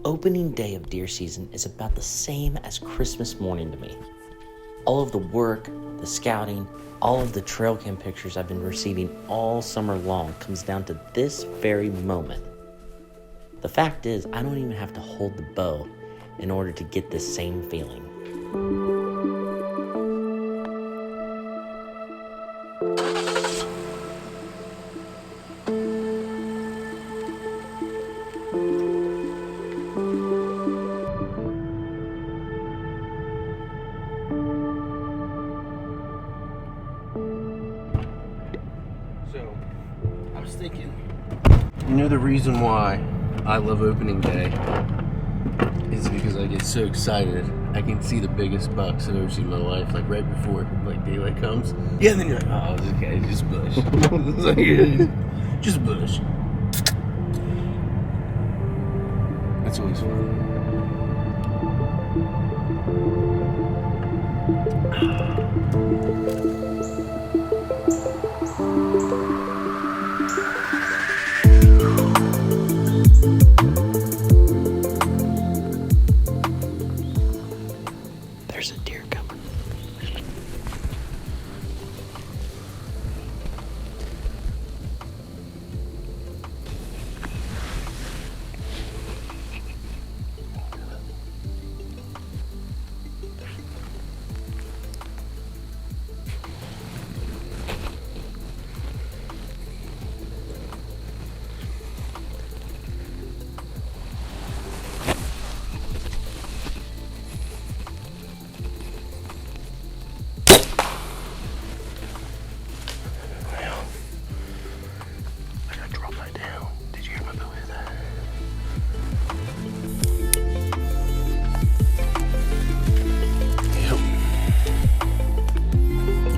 Opening day of deer season is about the same as Christmas morning to me. All of the work, the scouting, all of the trail cam pictures I've been receiving all summer long comes down to this very moment. The fact is, I don't even have to hold the bow in order to get this same feeling. So, I was thinking, you know, the reason why I love opening day is because I get so excited. I can see the biggest bucks I've ever seen in my life, like right before like daylight comes. Yeah, and then you're like, oh, okay, just bush. It's like, just bush. That's always fun. There's a deer coming.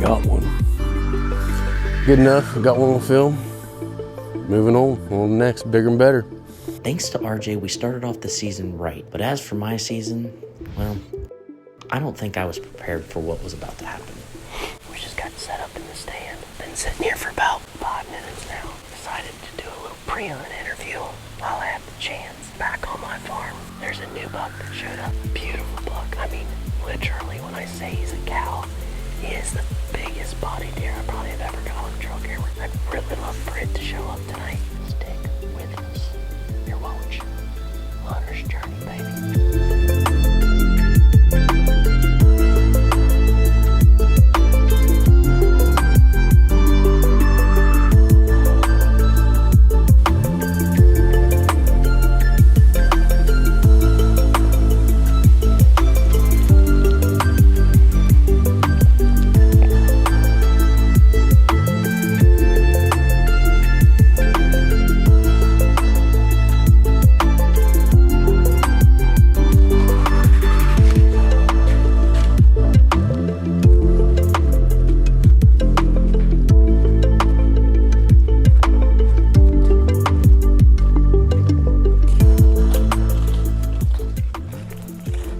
Got one. Good enough. Got one on film. Moving on to the next, bigger and better. Thanks to RJ, we started off the season right. But as for my season, well, I don't think I was prepared for what was about to happen. We just got set up in the stand. Been sitting here for about 5 minutes now. Decided to do a little pre-hunt interview while I have the chance. Back on my farm, there's a new buck that showed up. A beautiful buck. I mean, literally, when I say he's a cow, he is the biggest body deer I probably have ever got on a trail camera. I'd really love for it to show up tonight. Stick with us. Your watch. Hunter's Journey, baby.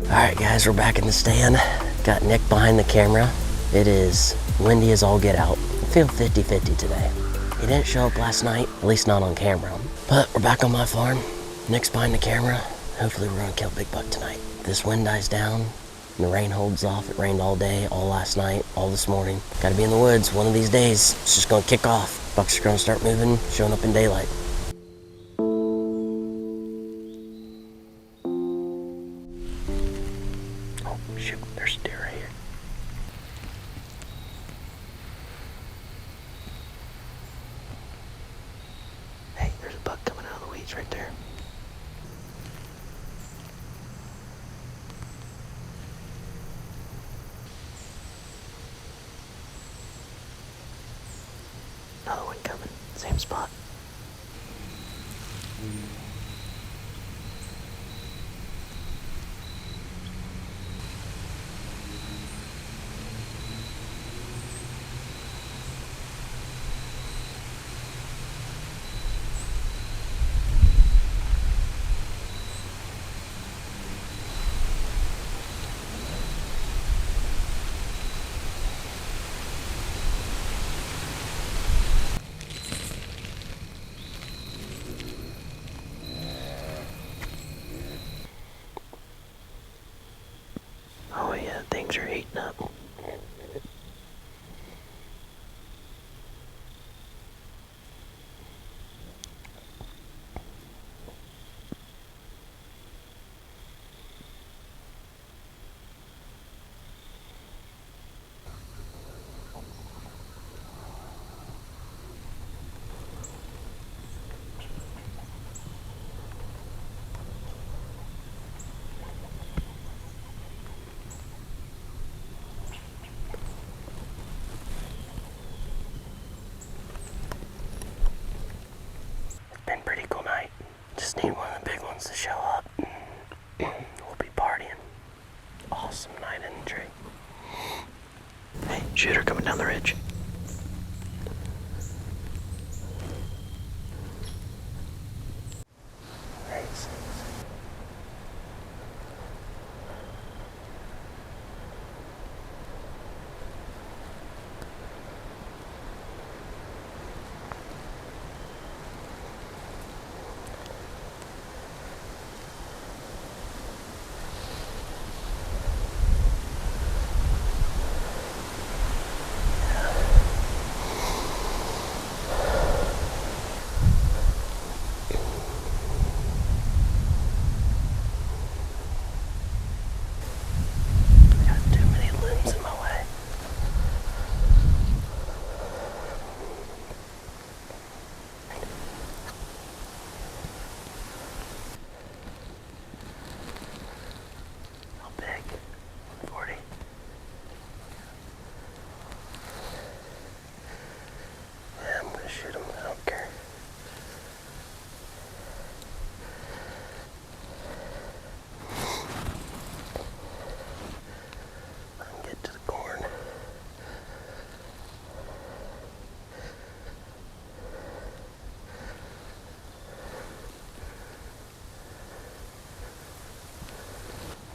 Alright guys, we're back in the stand. Got Nick behind the camera. It is windy as all get out. I feel 50-50 today. He didn't show up last night, at least not on camera. But we're back on my farm. Nick's behind the camera. Hopefully we're gonna kill a big buck tonight. If this wind dies down and the rain holds off. It rained all day, all last night, all this morning. Gotta be in the woods one of these days. It's just gonna kick off. Bucks are gonna start moving, showing up in daylight. Oh shoot, there's a deer right here. Hey, there's a buck coming out of the weeds right there. Another one coming, same spot. Shooter coming down the ridge.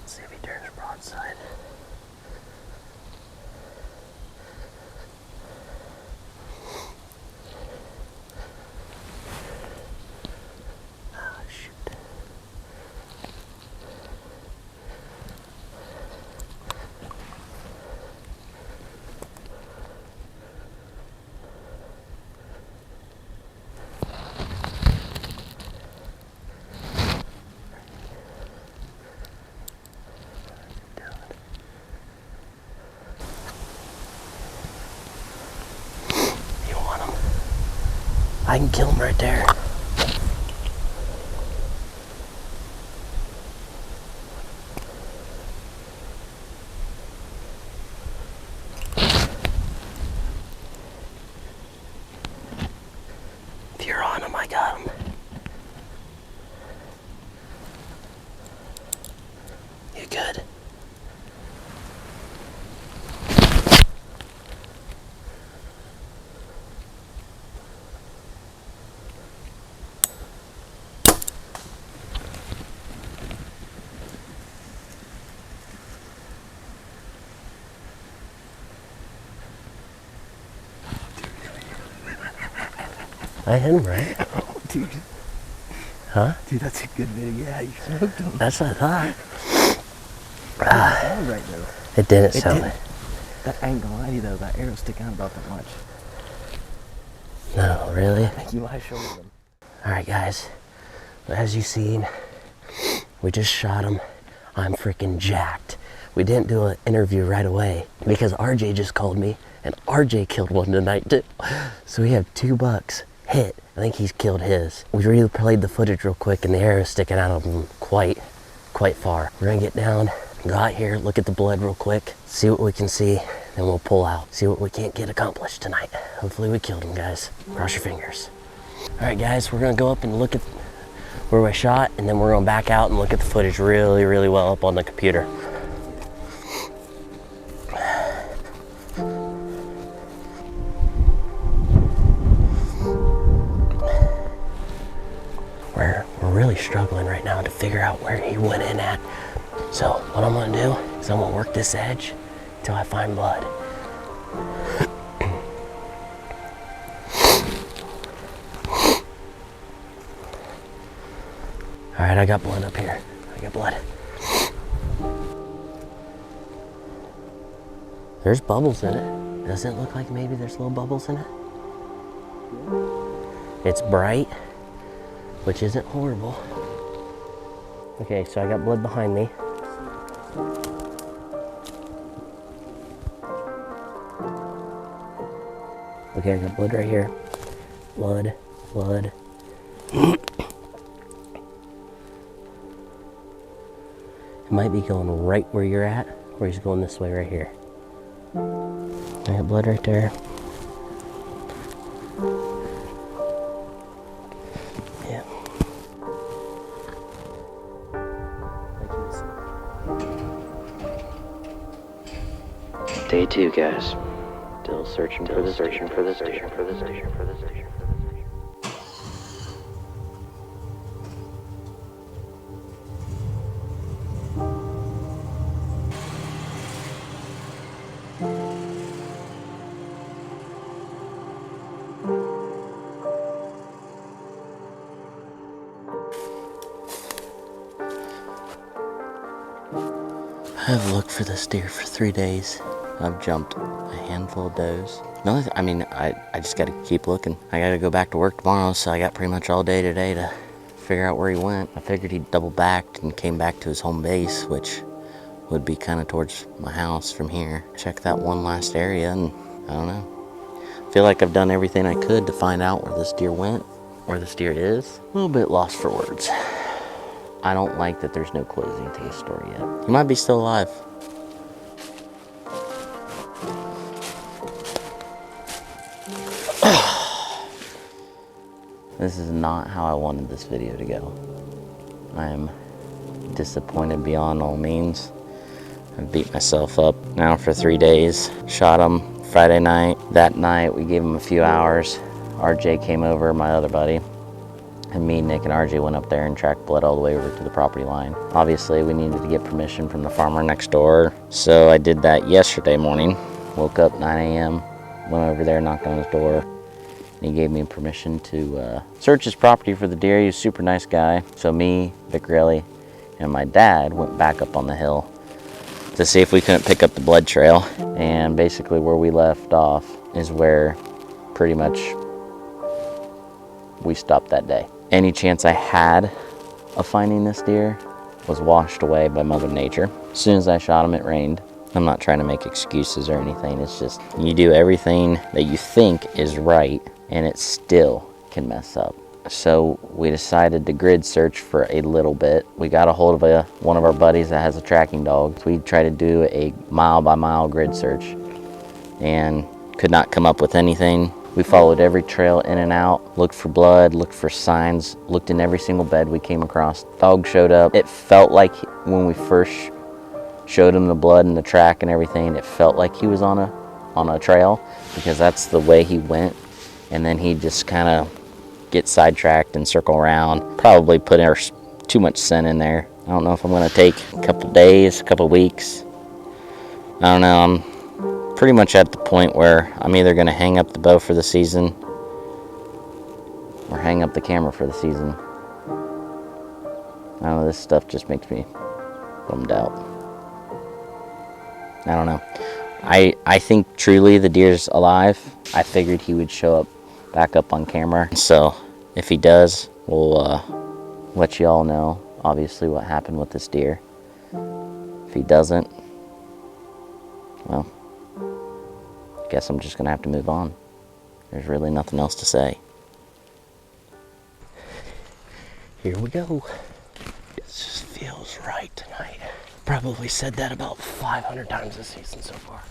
See if he turns broadside. Ah, shoot. I can kill him right there. If you're on him, I got him. You good? I hit him, right? Oh, dude. Huh? Dude, that's a good video. Yeah, you smoked him. That's what I thought. Sound right though. It didn't It sound didn't. like. That I ain't gonna lie to you though. That arrow sticking out about that much. No, really? I think you might show me them. Alright guys, as you seen, we just shot him. I'm freaking jacked. We didn't do an interview right away because RJ just called me and RJ killed one tonight too. So we have 2 bucks hit. I think he's killed his. We replayed the footage real quick and the arrow's sticking out of him quite far. We're gonna get down, go out here, look at the blood real quick, see what we can see, then we'll pull out. See what we can't get accomplished tonight. Hopefully we killed him, guys. Cross your fingers. All right, guys, we're gonna go up and look at where we shot, and then we're gonna back out and look at the footage really well up on the computer. We're really struggling right now to figure out where he went in at. So what I'm gonna do is I'm gonna work this edge until I find blood. All right, I got blood up here. I got blood. There's bubbles in it. Doesn't it look like maybe there's little bubbles in it? It's bright, which isn't horrible. Okay, so I got blood behind me. Okay, I got blood right here. Blood. It might be going right where you're at, or he's going this way right here. I got blood right there. Yeah. Day 2, guys. Still searching for this deer. I've looked for this deer for 3 days. I've jumped a handful of does. I just gotta keep looking. I gotta go back to work tomorrow, so I got pretty much all day today to figure out where he went. I figured he double backed and came back to his home base, which would be kind of towards my house from here. Check that one last area, and I don't know. I feel like I've done everything I could to find out where this deer went, where this deer is. A little bit lost for words. I don't like that there's no closing to his story yet. He might be still alive. This is not how I wanted this video to go. I am disappointed beyond all means. I've beat myself up now for 3 days. Shot him Friday night. That night we gave him a few hours. RJ came over, my other buddy, and me, Nick, and RJ went up there and tracked blood all the way over to the property line. Obviously, we needed to get permission from the farmer next door, so I did that yesterday morning. Woke up 9 a.m., went over there, knocked on his door, and he gave me permission to search his property for the deer. He's a super nice guy. So me, Vickrelli, and my dad went back up on the hill to see if we couldn't pick up the blood trail. And basically where we left off is where pretty much we stopped that day. Any chance I had of finding this deer was washed away by Mother Nature. As soon as I shot him, it rained. I'm not trying to make excuses or anything. It's just you do everything that you think is right, and it still can mess up. So we decided to grid search for a little bit. We got a hold of one of our buddies that has a tracking dog. We tried to do a mile by mile grid search and could not come up with anything. We followed every trail in and out, looked for blood, looked for signs, looked in every single bed we came across. Dog showed up. It felt like when we first showed him the blood and the track and everything, it felt like he was on a trail, because that's the way he went. And then he just kind of get sidetracked and circle around. Probably put too much scent in there. I don't know if I'm gonna take a couple days, a couple weeks. I don't know. I'm pretty much at the point where I'm either gonna hang up the bow for the season or hang up the camera for the season. I don't know, this stuff just makes me bummed out. I don't know. I think truly the deer's alive. I figured he would show up back up on camera. So if he does, we'll let you all know, obviously, what happened with this deer. If he doesn't, well, I guess I'm just gonna have to move on. There's really nothing else to say. Here we go. It just feels right tonight. Probably said that about 500 times this season so far.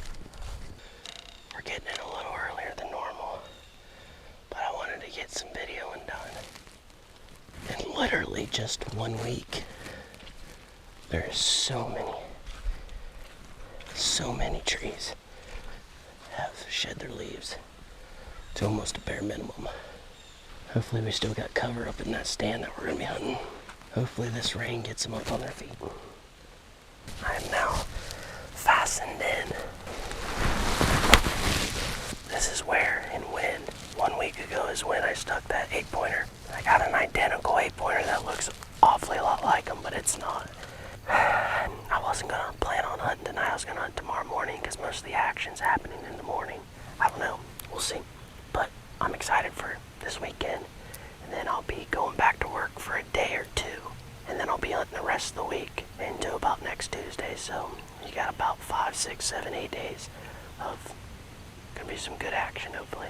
We're getting in a little earlier than normal, but I wanted to get some videoing done. In literally just 1 week, there are so many trees have shed their leaves to almost a bare minimum. Hopefully we still got cover up in that stand that we're gonna be hunting. Hopefully this rain gets them up on their feet. I am now fastened in. This is where and when. 1 week ago is when I stuck that 8-pointer. I got an identical 8-pointer that looks awfully a lot like him, but it's not. I wasn't gonna plan on hunting tonight. I was gonna hunt tomorrow morning because most of the action's happening in the morning. I don't know. We'll see. But I'm excited for this weekend. And then I'll be going back to work for a day or two. And then I'll be hunting the rest of the week into about next Tuesday. So you got about 5, 6, 7, 8 days of gonna be some good action, hopefully.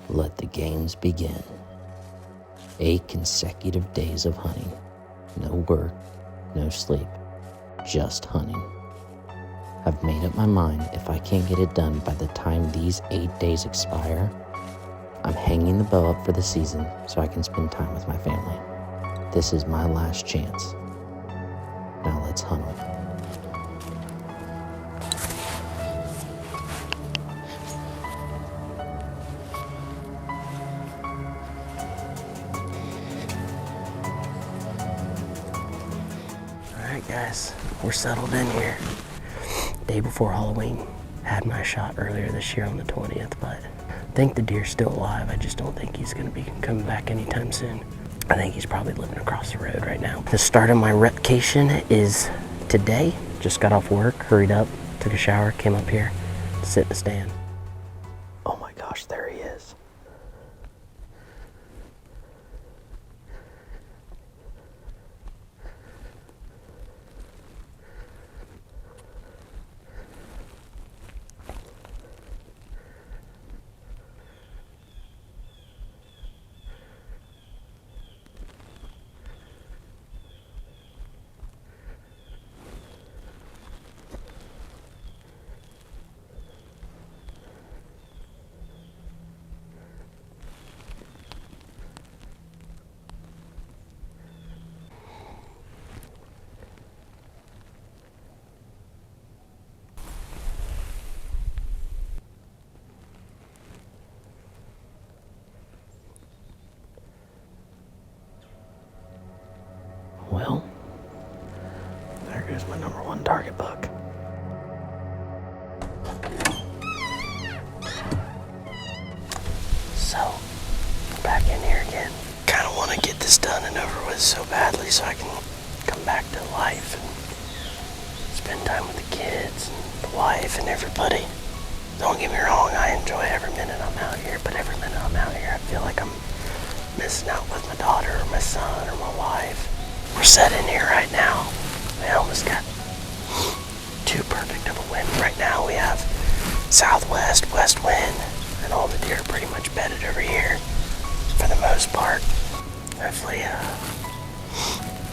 Let the games begin. 8 consecutive days of hunting. No work, no sleep, just hunting. I've made up my mind if I can't get it done by the time these 8 days expire, I'm hanging the bow up for the season so I can spend time with my family. This is my last chance. Now let's hunt them. Alright guys, we're settled in here. Day before Halloween. Had my shot earlier this year on the 20th, but I think the deer's still alive. I just don't think he's gonna be coming back anytime soon. I think he's probably living across the road right now. The start of my repcation is today. Just got off work, hurried up, took a shower, came up here to sit in the stand. Oh my gosh, there he is. Well, there goes my number one target buck. So, back in here again. Kind of want to get this done and over with so badly so I can come back to life and spend time with the kids and the wife and everybody. Don't get me wrong, I enjoy every minute I'm out here, but every minute I'm out here I feel like I'm missing out with my daughter or my son or my wife. We're set in here right now. We almost got too perfect of a wind. Right now we have southwest, west wind, and all the deer are pretty much bedded over here for the most part. Hopefully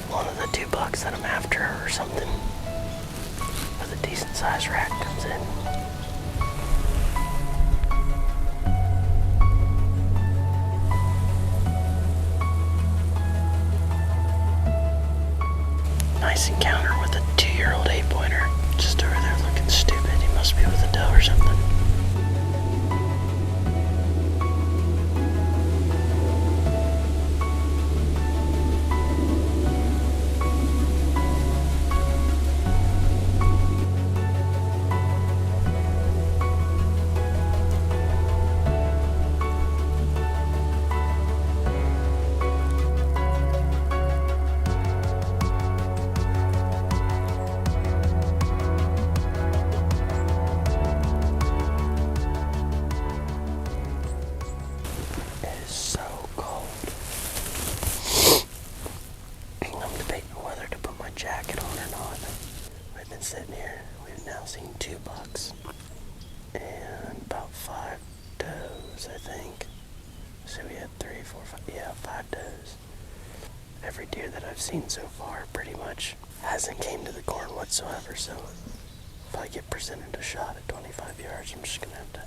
one of the 2 bucks that I'm after or something with a decent sized rack comes in. Nice encounter with a 2-year-old 8-pointer. Just over there looking stupid. He must be with a doe or something. Sitting here, we've now seen 2 bucks and about 5 does, I think. So we had 3, 4, 5, yeah, 5 does. Every deer that I've seen so far pretty much hasn't came to the corn whatsoever, so if I get presented a shot at 25 yards, I'm just gonna have to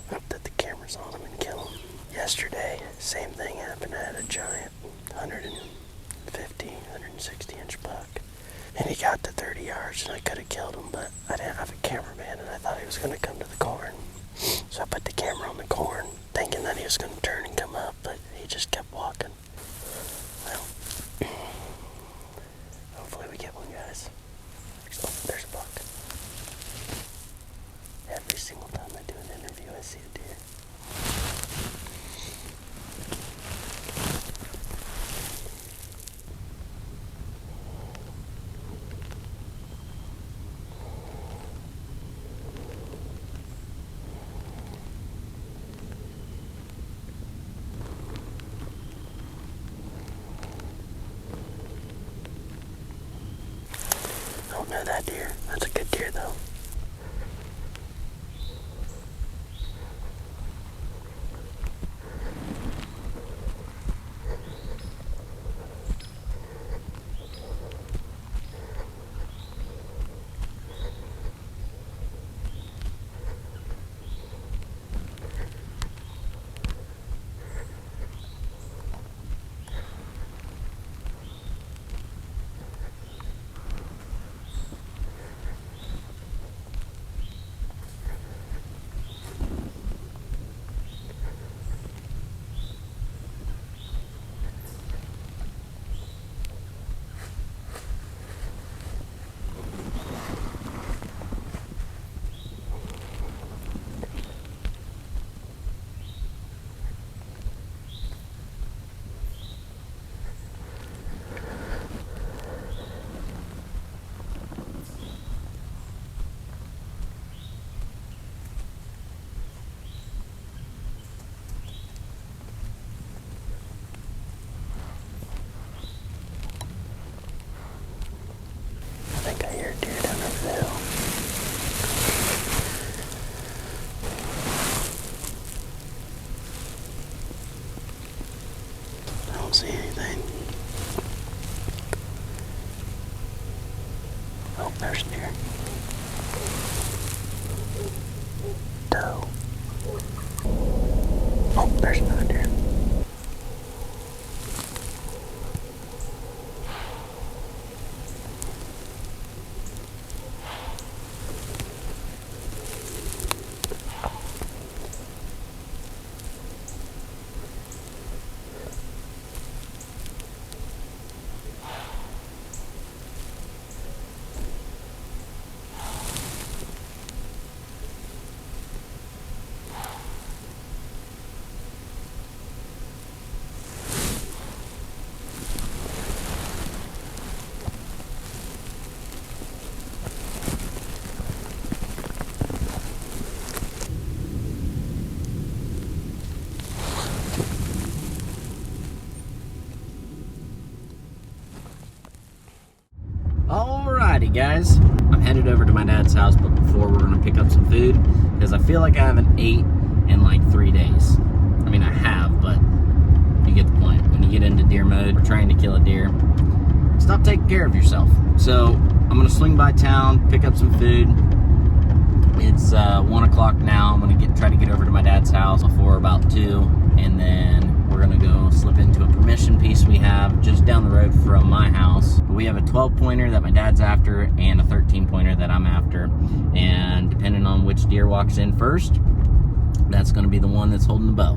hope that the camera's on him and kill him. Yesterday, same thing happened. I had a giant 150, 160 inch buck. And he got to 30 yards and I could have killed him, but I didn't have a cameraman and I thought he was going to come to the corn. So I put the camera on the corn, thinking that he was going to turn and come up, but he just kept walking. Well, hopefully we get one, guys. Oh, there's a buck. Every single time I do an interview, I see a deer. I don't know that deer. That's a good deer, though. Alrighty guys, I'm headed over to my dad's house, but before we're gonna pick up some food because I feel like I haven't ate in like 3 days. I mean, I have, but you get the point. When you get into deer mode, we're trying to kill a deer, stop taking care of yourself. So I'm gonna swing by town, pick up some food. It's 1 o'clock now. I'm gonna try to get over to my dad's house before about 2, and then we're gonna go slip into a permission piece we have just down the road from my house. We have a 12 pointer that my dad's after and a 13 pointer that I'm after, and depending on which deer walks in first, that's gonna be the one that's holding the bow.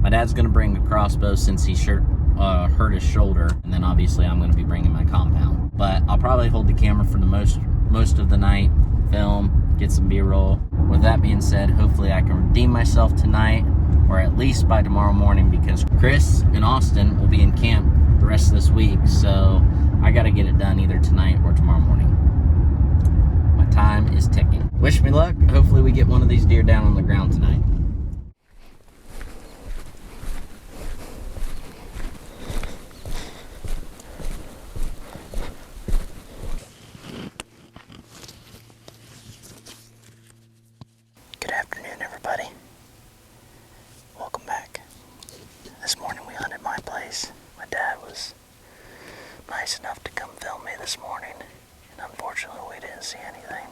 My dad's gonna bring a crossbow since he hurt his shoulder, and then obviously I'm gonna be bringing my compound. But I'll probably hold the camera for the most of the night, film, get some B-roll. With that being said, hopefully I can redeem myself tonight, or at least by tomorrow morning, because Chris and Austin will be in camp the rest of this week, so I gotta get it done either tonight or tomorrow morning. My time is ticking. Wish me luck. Hopefully we get one of these deer down on the ground tonight. Good afternoon, everybody. Welcome back. This morning we hunted my place. My dad was nice enough to come film me this morning, and unfortunately we didn't see anything.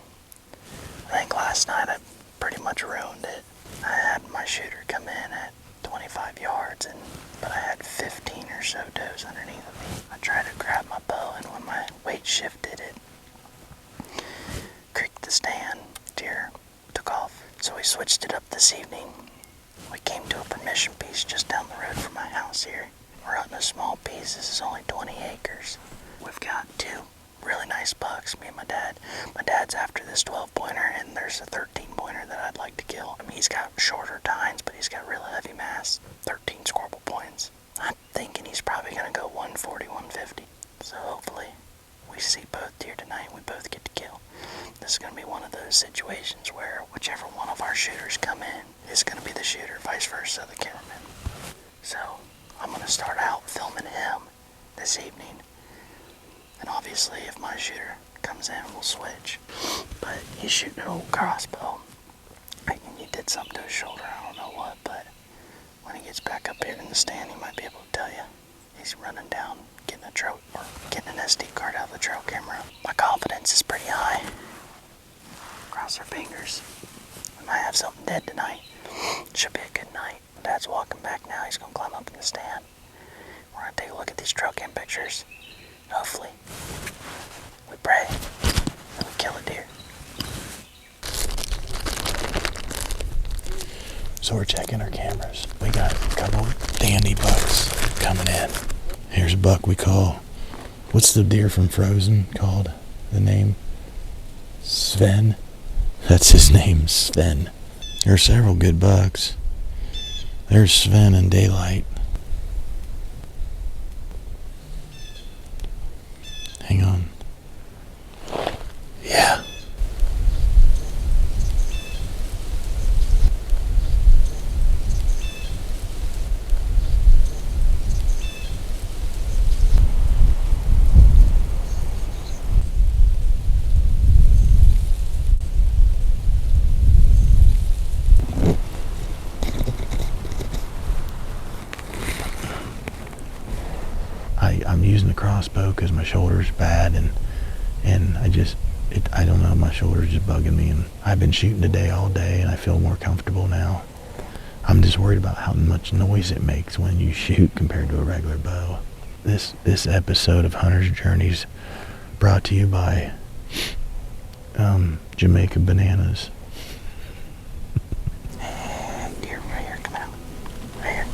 I think last night I pretty much ruined it. I had my shooter come in at 25 yards, but I had 15 or so does underneath of me. I tried to grab my bow, and when my weight shifted, it creaked the stand. Deer took off. So we switched it up this evening. We came to a permission piece just down the road from my house here. We're hunting a small piece. This is only 20 acres. We've got 2 really nice bucks, me and my dad. My dad's after this 12 pointer, and there's a 13 pointer that I'd like to kill. I mean, he's got shorter tines, but he's got real heavy mass. 13 scorable points. I'm thinking he's probably gonna go 140, 150. So hopefully we see both deer tonight and we both get to kill. This is going to be one of those situations where whichever one of our shooters come in is going to be the shooter, vice versa, the cameraman. So I'm going to start out filming him this evening. And obviously if my shooter comes in, we'll switch. But he's shooting an old crossbow. And he did something to his shoulder, I don't know what, but when he gets back up here in the stand, he might be able to tell you. He's running down, getting an SD card out of the trail camera. My confidence is pretty high. Cross our fingers. We might have something dead tonight. Should be a good night. Dad's walking back now. He's going to climb up in the stand. We're going to take a look at these trail cam pictures. Hopefully, we pray and we kill a deer. So we're checking our cameras. We got a couple dandy bucks coming in. Here's a buck we call, what's the deer from Frozen called? The name? Sven? That's his name, Sven. There are several good bucks. There's Sven in daylight. Hang on. Yeah. I'm using the crossbow because my shoulder's bad, and I don't know, my shoulder's just bugging me, and I've been shooting today all day and I feel more comfortable now. I'm just worried about how much noise it makes when you shoot compared to a regular bow. This episode of Hunter's Journeys brought to you by Jamaica Bananas. Deer right here, come out. Right here.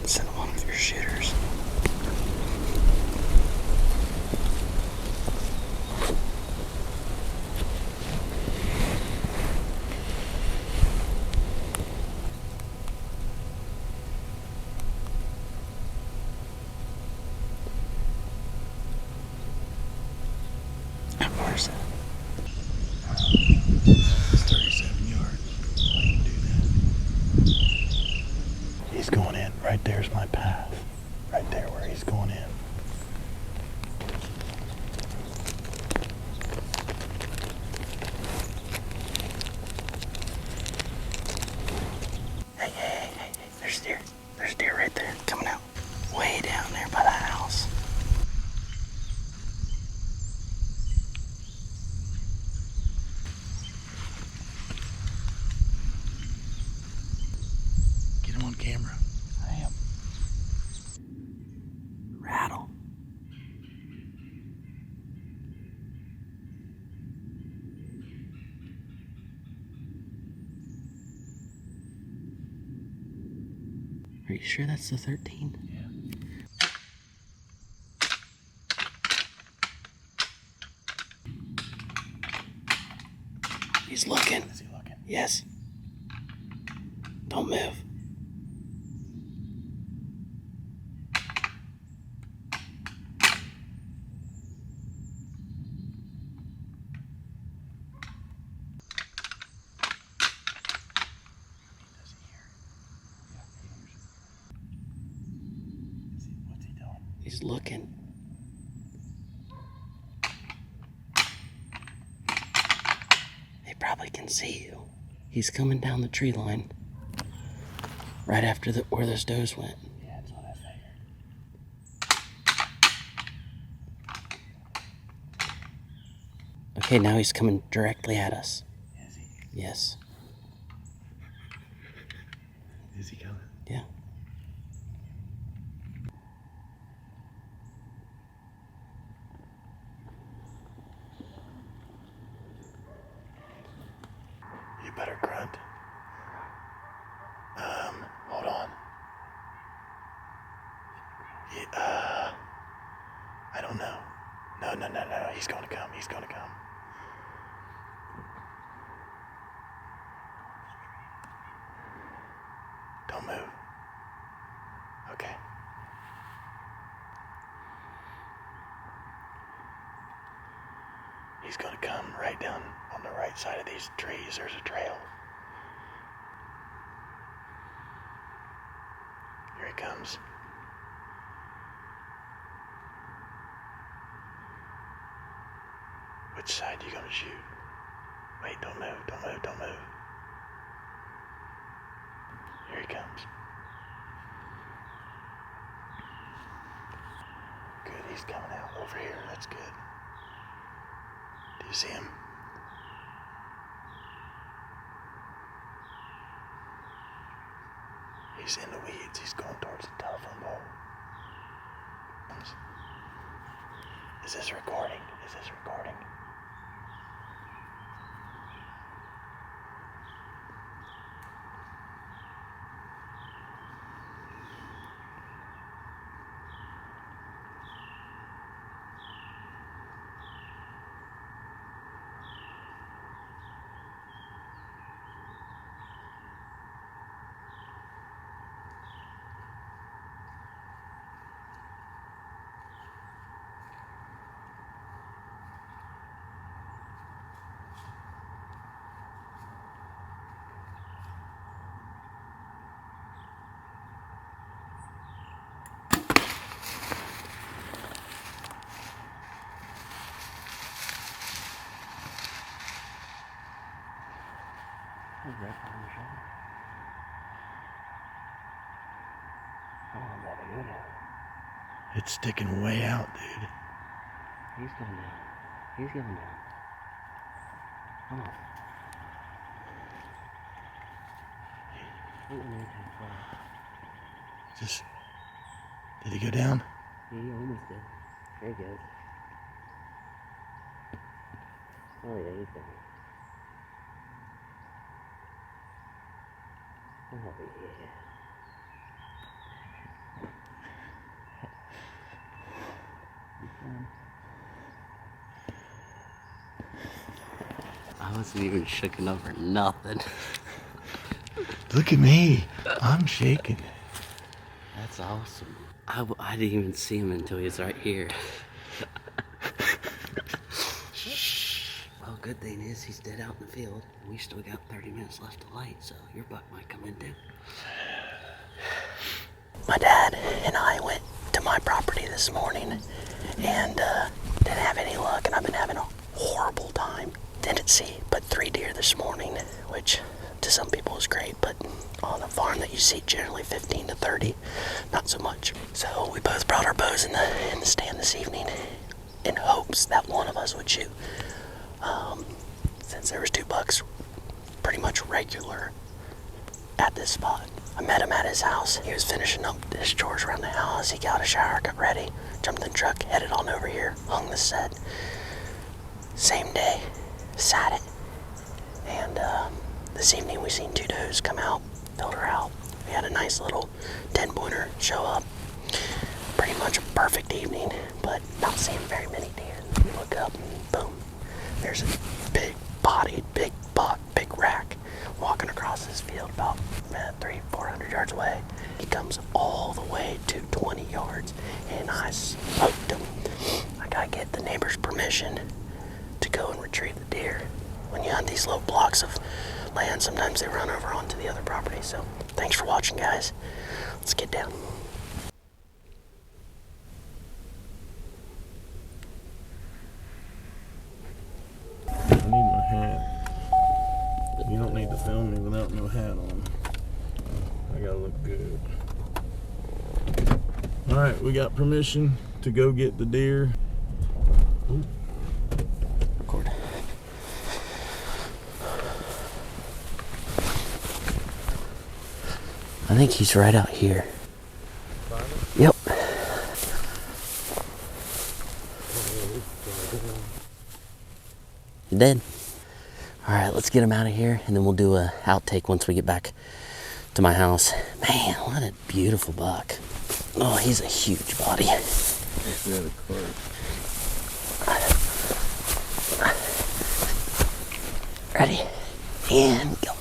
Send one of your shooters. Where's it? It's 37 yards. I can do that. He's going in. Right there's my path. Right there where he's going in. Hey, there's deer. There's deer right there, coming out. Way down there by the house. Get him on camera. I am. Rattle. Are you sure that's the 13? Yeah. He's looking. Is he looking? Yes. Don't move. Does he hear it? Yeah, he hears it. What's he doing? He's looking. He probably can see you. He's coming down the tree line. Right after where those does went. Yeah, that's what I figured. Okay, now he's coming directly at us. Is he? Yes. Is he coming? Yeah. You better grunt. Hold on. Yeah, I don't know. No. He's gonna come. He's gonna come. Don't move. Okay. He's gonna come right down on the right side of these trees. There's a trail. Here he comes. Which side are you gonna shoot? Wait, don't move. Here he comes. Good, he's coming out over here. That's good. Do you see him? He's in the weeds. He's going towards the telephone pole. Is this recording? Right behind your shoulder. Come on, baby, go down. It's sticking way out, dude. He's going down. He's going down. Come on. Just. Did he go down? Yeah, he almost did. There he goes. Oh yeah, he's down. Oh yeah. I wasn't even shaking over nothing. Look at me. I'm shaking. That's awesome. I didn't even see him until he was right here. Well, good thing is he's dead out in the field. And we still got 30 minutes left to light, so your buck might come in too. My dad and I went this morning and didn't have any luck, and I've been having a horrible time. Didn't see but 3 deer this morning, which to some people is great, but on a farm that you see generally 15 to 30, not so much. So we both brought our bows in the stand this evening in hopes that one of us would shoot. Since there was 2 bucks pretty much regular at this spot. I met him at his house. He was finishing up his chores around the house. He got a shower, got ready, jumped in the truck, headed on over here, hung the set. Same day, sat it. And this evening we seen 2 does come out, filled her out. We had a nice little 10-pointer show up. Pretty much a perfect evening, but not seeing very many deer. We look up and boom, there's a big bodied, big buck, big rack walking across this field about 300-400 yards away. He comes all the way to 20 yards and I smoked him. I gotta get the neighbor's permission to go and retrieve the deer. When you hunt these little blocks of land, sometimes they run over onto the other property. So thanks for watching, guys. Let's get down. I need my hat. You don't need to film me without no hat on. I gotta look good. Alright, we got permission to go get the deer. Ooh. Record. I think he's right out here. Yep. You dead? All right, let's get him out of here, and then we'll do a outtake once we get back to my house. Man, what a beautiful buck. Oh, he's a huge body. Ready? And go.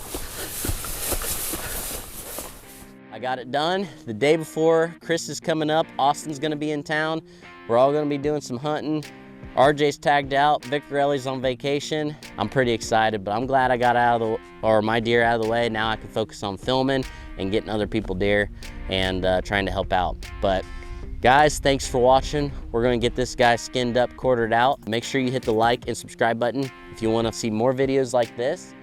I got it done. The day before Chris is coming up, Austin's gonna be in town. We're all gonna be doing some hunting. RJ's tagged out, Vicarelli's on vacation. I'm pretty excited, but I'm glad I got my deer out of the way. Now I can focus on filming and getting other people deer and trying to help out. But guys, thanks for watching. We're gonna get this guy skinned up, quartered out. Make sure you hit the like and subscribe button if you wanna see more videos like this.